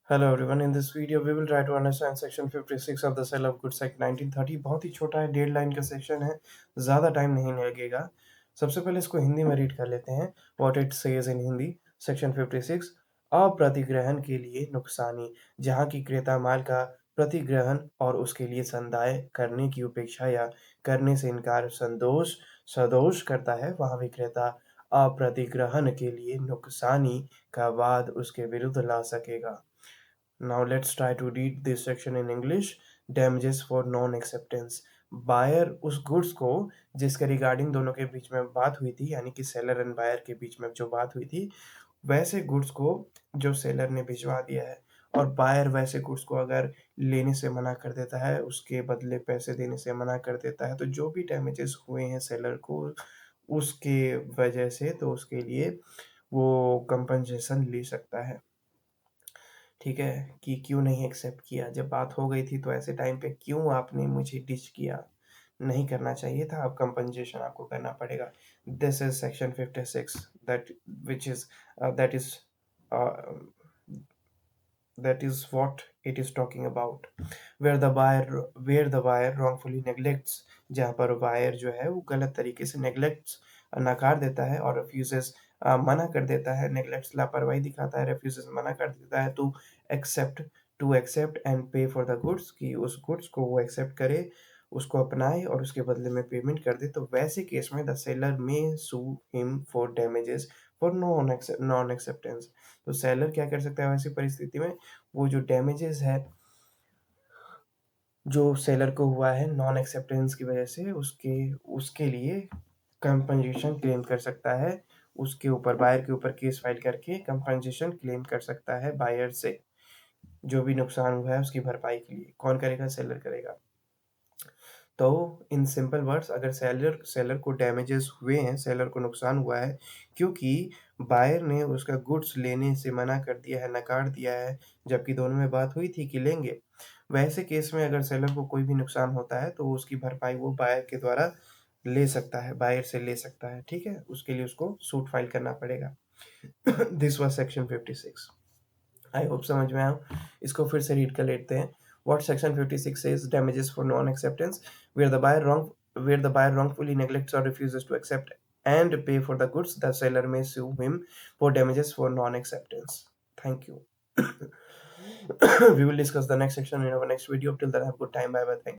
Hello everyone. In this video, we will try to understand section 56 of the Sale of Goods Act 1930. बहुत ही छोटा है, 1.5 line का section है, ज़्यादा time नहीं लगेगा। सबसे पहले इसको हिंदी में रीड कर लेते हैं। What it says in Hindi, section 56, अप्रतिग्रहण के लिए नुकसानी, जहाँ की क्रेता माल का प्रतिग्रहण और उसके लिए संदाय करने की उपेक्षा या करने से इनकार सदोष करता है, वहाँ विक्रेता अप्रतिग्रहण के लिए नुकसानी का वाद उसके विरुद्ध ला सकेगा। Now let's try to read this section in English. Damages for non-acceptance. Buyer उस गुड्स को जिसके रिगार्डिंग दोनों के बीच में बात हुई थी, यानी कि सेलर एंड बायर के बीच में जो बात हुई थी, वैसे गुड्स को जो सेलर ने भिजवा दिया है और बायर वैसे गुड्स को अगर लेने से मना कर देता है, उसके बदले पैसे देने से मना कर देता है, तो जो भी डैमेजेस हुए हैं सेलर को उसके वजह से, तो उसके लिए वो कंपनसेशन ले सकता है। ठीक है, कि क्यों नहीं एक्सेप्ट किया, जब बात हो गई थी तो ऐसे टाइम पे क्यों आपने मुझे डिच किया, नहीं करना चाहिए था, अब कंपनसेशन आपको करना पड़ेगा। This is section 56 that which is that is what it is talking about, where the buyer wrongfully neglects, जहाँ पर बायर जो है वो गलत तरीके से नेग्लेक्ट्स, नकार देता है और refuses, मना कर देता है, नेग्लेक्ट्स लापरवाही दिखाता है, refuses मना कर देता है टू एक्सेप्ट एंड पे फॉर द गुड्स, कि उस गुड्स को वो एक्सेप्ट करे, उसको अपनाए और उसके बदले में पेमेंट कर दे, तो वैसे केस में द सेलर में sue him for damages for non acceptance. तो सेलर क्या कर सकता है वैसी परिस्थिति में, वो जो डैमेजेस है जो सेलर को हुआ है नॉन एक्सेप्टेंस की वजह से, उसके उसके लिए कंपनसेशन क्लेम कर सकता है, उसके ऊपर बायर के ऊपर केस फाइल करके कंपनसेशन क्लेम कर सकता है बायर से, जो भी नुकसान हुआ है उसकी भरपाई के लिए। कौन करेगा? सेलर करेगा। तो इन सिंपल वर्ड्स, अगर सेलर को डैमेजेस हुए हैं, सेलर को नुकसान हुआ है क्योंकि बायर ने उसका गुड्स लेने से मना कर दिया है, नकार दिया है, जबकि दोनों में बात हुई थी कि लेंगे, वैसे केस में अगर सेलर को कोई भी नुकसान होता है तो उसकी भरपाई वो बायर के द्वारा ले सकता है, बायर से ले सकता है। ठीक है, उसके लिए उसको सूट फाइल करना पड़ेगा। This was section 56। I hope समझ में आया। इसको फिर से रीड कर लेते हैं। What section 56 says, damages for non-acceptance, where the buyer wrongfully neglects or refuses to accept and pay for the goods, the seller may sue him for damages for non-acceptance. Thank you. We will discuss the next section in our next video. Till then, have a good time. Bye bye. Thank you.